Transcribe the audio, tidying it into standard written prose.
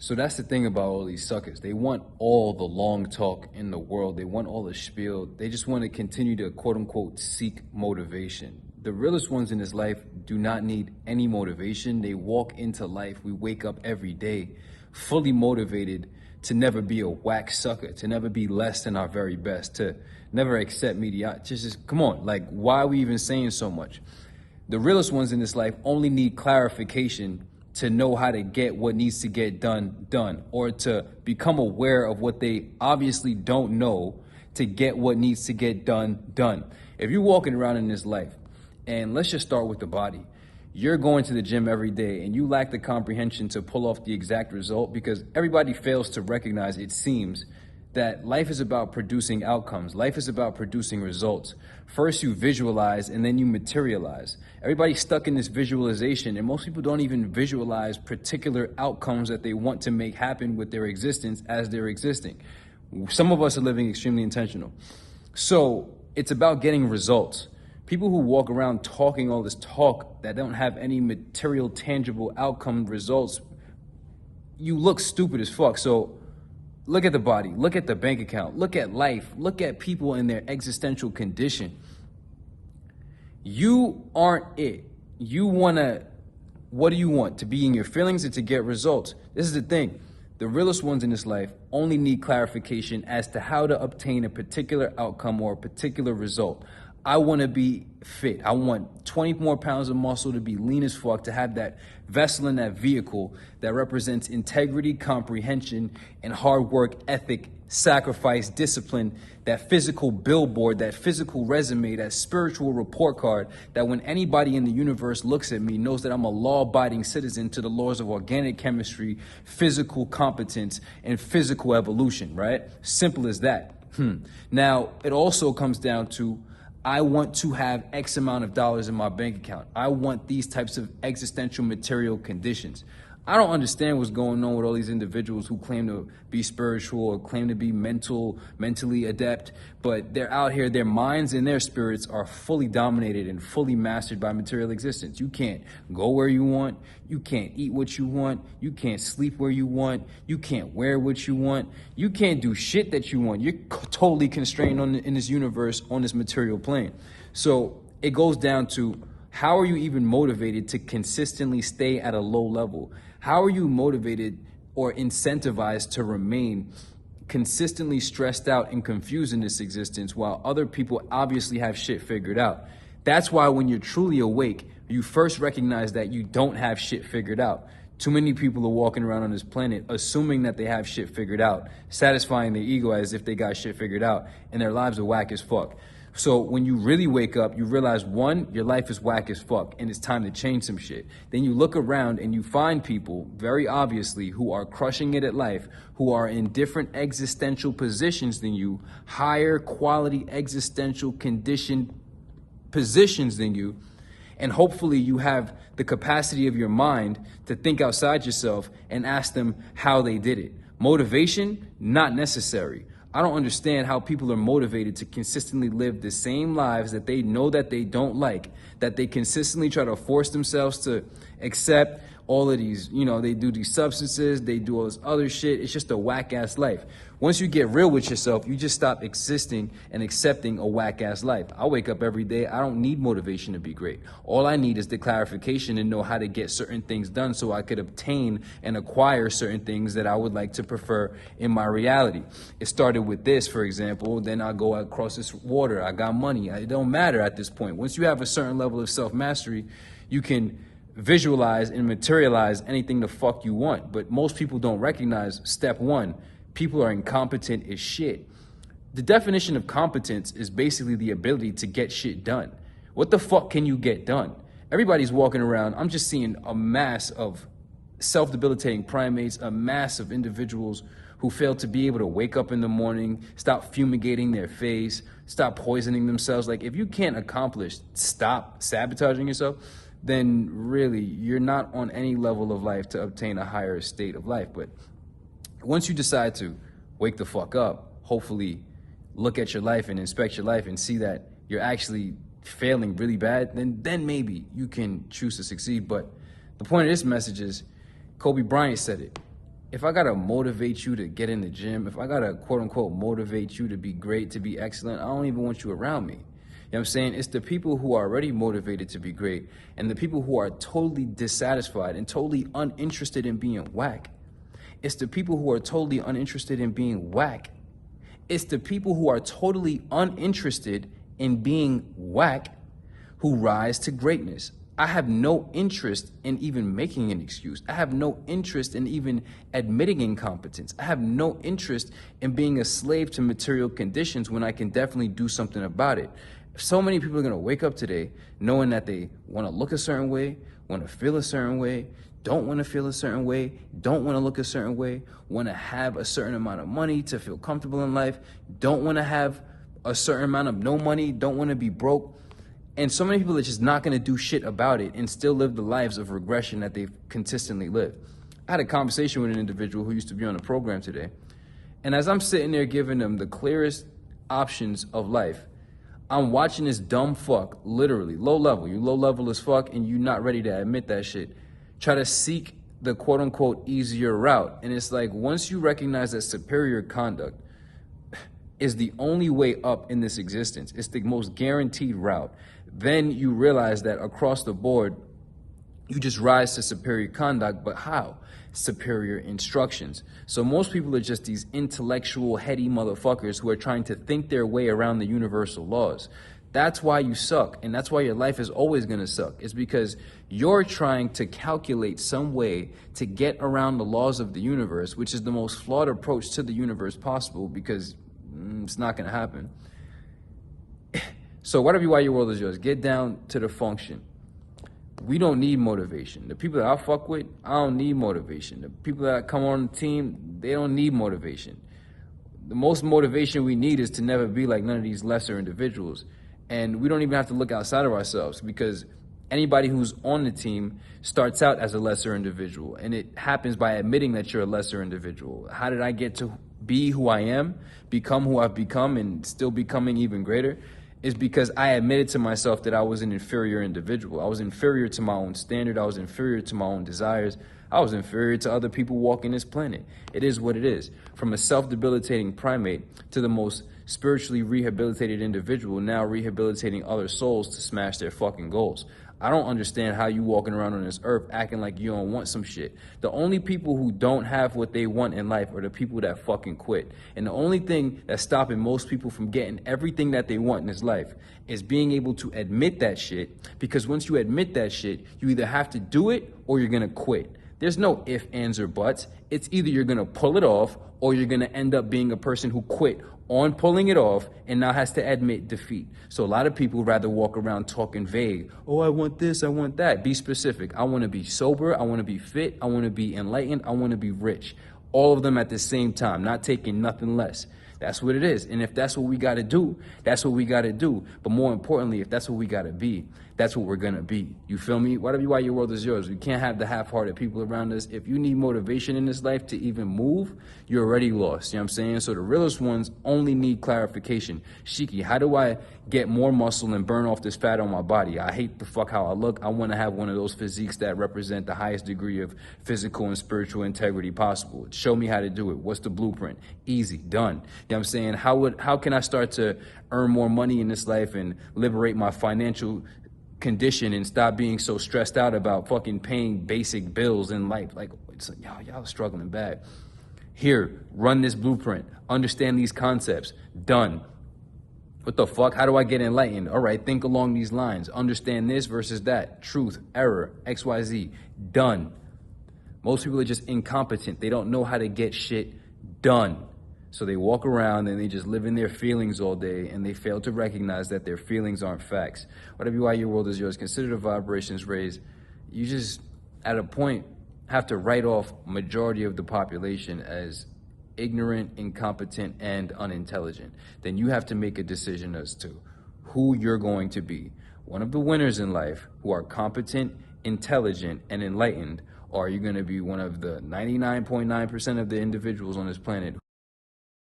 So that's the thing about all these suckers. They want all the long talk in the world. They want all the spiel. They just want to continue to, quote unquote, seek motivation. The realest ones in this life do not need any motivation. They walk into life. We wake up every day fully motivated to never be a whack sucker, to never be less than our very best, to never accept mediocrity. Just come on, like, why are we even saying so much? The realest ones in this life only need clarification to know how to get what needs to get done, or to become aware of what they obviously don't know to get what needs to get done. If you're walking around in this life, and let's just start with the body, you're going to the gym every day and you lack the comprehension to pull off the exact result, because everybody fails to recognize, it seems, that life is about producing outcomes. Life is about producing results. First you visualize and then you materialize. Everybody's stuck in this visualization, and most people don't even visualize particular outcomes that they want to make happen with their existence as they're existing. Some of us are living extremely intentional. So it's about getting results. People who walk around talking all this talk that don't have any material, tangible outcome results, you look stupid as fuck. So look at the body, look at the bank account, look at life, look at people in their existential condition. You aren't it. What do you want? To be in your feelings or to get results? This is the thing. The realest ones in this life only need clarification as to how to obtain a particular outcome or a particular result. I want to be fit. I want 20 more pounds of muscle, to be lean as fuck, to have that vessel in that vehicle that represents integrity, comprehension, and hard work, ethic, sacrifice, discipline, that physical billboard, that physical resume, that spiritual report card, that when anybody in the universe looks at me knows that I'm a law-abiding citizen to the laws of organic chemistry, physical competence, and physical evolution, right? Simple as that. Now, it also comes down to, I want to have X amount of dollars in my bank account. I want these types of existential material conditions. I don't understand what's going on with all these individuals who claim to be spiritual or claim to be mentally adept, but they're out here, their minds and their spirits are fully dominated and fully mastered by material existence. You can't go where you want. You can't eat what you want. You can't sleep where you want. You can't wear what you want. You can't do shit that you want. You're totally constrained in this universe, on this material plane. So it goes down to, how are you even motivated to consistently stay at a low level? How are you motivated or incentivized to remain consistently stressed out and confused in this existence while other people obviously have shit figured out? That's why when you're truly awake, you first recognize that you don't have shit figured out. Too many people are walking around on this planet assuming that they have shit figured out, satisfying their ego as if they got shit figured out, and their lives are whack as fuck. So when you really wake up, you realize, one, your life is whack as fuck and it's time to change some shit. Then you look around and you find people, very obviously, who are crushing it at life, who are in different existential positions than you, higher quality existential condition positions than you, and hopefully you have the capacity of your mind to think outside yourself and ask them how they did it. Motivation, not necessary. I don't understand how people are motivated to consistently live the same lives that they know that they don't like, that they consistently try to force themselves to accept all of these, they do these substances, they do all this other shit. It's just a whack-ass life. Once you get real with yourself, you just stop existing and accepting a whack-ass life. I wake up every day. I don't need motivation to be great. All I need is the clarification and know how to get certain things done so I could obtain and acquire certain things that I would like to prefer in my reality. It started with this, for example. Then I go across this water. I got money. It don't matter at this point. Once you have a certain level of self-mastery, you can visualize and materialize anything the fuck you want. But most people don't recognize step one. People are incompetent as shit. The definition of competence is basically the ability to get shit done. What the fuck can you get done? Everybody's walking around. I'm just seeing a mass of self-debilitating primates, a mass of individuals who fail to be able to wake up in the morning, stop fumigating their face, stop poisoning themselves. Like, if you can't accomplish, stop sabotaging yourself, then really you're not on any level of life to obtain a higher state of life. But once you decide to wake the fuck up, hopefully look at your life and inspect your life and see that you're actually failing really bad, then maybe you can choose to succeed. But the point of this message is, Kobe Bryant said it. if I gotta motivate you to get in the gym, if I gotta quote unquote motivate you to be great, to be excellent, I don't even want you around me. You know what I'm saying? It's the people who are already motivated to be great and the people who are totally dissatisfied and totally uninterested in being whack. It's the people who are totally uninterested in being whack. It's the people who are totally uninterested in being whack who rise to greatness. I have no interest in even making an excuse. I have no interest in even admitting incompetence. I have no interest in being a slave to material conditions when I can definitely do something about it. So many people are gonna wake up today knowing that they wanna look a certain way, wanna feel a certain way, don't wanna feel a certain way, don't wanna look a certain way, wanna have a certain amount of money to feel comfortable in life, don't wanna have a certain amount of no money, don't wanna be broke. And so many people are just not going to do shit about it and still live the lives of regression that they've consistently lived. I had a conversation with an individual who used to be on the program today. And as I'm sitting there giving them the clearest options of life, I'm watching this dumb fuck, literally, low level. You low level as fuck and you're not ready to admit that shit. Try to seek the quote unquote easier route. And it's like, once you recognize that superior conduct is the only way up in this existence, it's the most guaranteed route, then you realize that across the board, you just rise to superior conduct, but how? Superior instructions. So most people are just these intellectual, heady motherfuckers who are trying to think their way around the universal laws. That's why you suck, and that's why your life is always gonna suck. It's because you're trying to calculate some way to get around the laws of the universe, which is the most flawed approach to the universe possible, because it's not gonna happen. So whatever why your world is yours, get down to the function. We don't need motivation. The people that I fuck with, I don't need motivation. The people that come on the team, they don't need motivation. The most motivation we need is to never be like none of these lesser individuals. And we don't even have to look outside of ourselves, because anybody who's on the team starts out as a lesser individual. And it happens by admitting that you're a lesser individual. How did I get to be who I am, become who I've become, and still becoming even greater? Is because I admitted to myself that I was an inferior individual. I was inferior to my own standard. I was inferior to my own desires. I was inferior to other people walking this planet. It is what it is. From a self-debilitating primate to the most spiritually rehabilitated individual, now rehabilitating other souls to smash their fucking goals. I don't understand how you walking around on this earth acting like you don't want some shit. The only people who don't have what they want in life are the people that fucking quit. And the only thing that's stopping most people from getting everything that they want in this life is being able to admit that shit. Because once you admit that shit, you either have to do it or you're gonna quit. There's no ifs, ands, or buts. It's either you're gonna pull it off or you're gonna end up being a person who quit on pulling it off and now has to admit defeat. So a lot of people rather walk around talking vague. Oh, I want this, I want that. Be specific. I want to be sober, I want to be fit, I want to be enlightened, I want to be rich. All of them at the same time, not taking nothing less. That's what it is. And if that's what we got to do, that's what we got to do. But more importantly, if that's what we got to be, that's what we're going to be. You feel me? Whatever why your world is yours. We can't have the half-hearted people around us. If you need motivation in this life to even move, you're already lost. You know what I'm saying? So the realest ones only need clarification. Sheikhy, how do I get more muscle and burn off this fat on my body? I hate the fuck how I look. I want to have one of those physiques that represent the highest degree of physical and spiritual integrity possible. Show me how to do it. What's the blueprint? Easy, done. You know what I'm saying? How can I start to earn more money in this life and liberate my financial condition and stop being so stressed out about fucking paying basic bills in life? Like, it's like, y'all struggling bad. Here, run this blueprint. Understand these concepts. Done. What the fuck? How do I get enlightened? All right, think along these lines. Understand this versus that. Truth, error, XYZ. Done. Most people are just incompetent. They don't know how to get shit done. So they walk around and they just live in their feelings all day, and they fail to recognize that their feelings aren't facts. Whatever why your world is yours, consider the vibrations raised. You just, at a point, have to write off majority of the population as ignorant, incompetent, and unintelligent. Then you have to make a decision as to who you're going to be. One of the winners in life who are competent, intelligent, and enlightened, or are you going to be one of the 99.9% of the individuals on this planet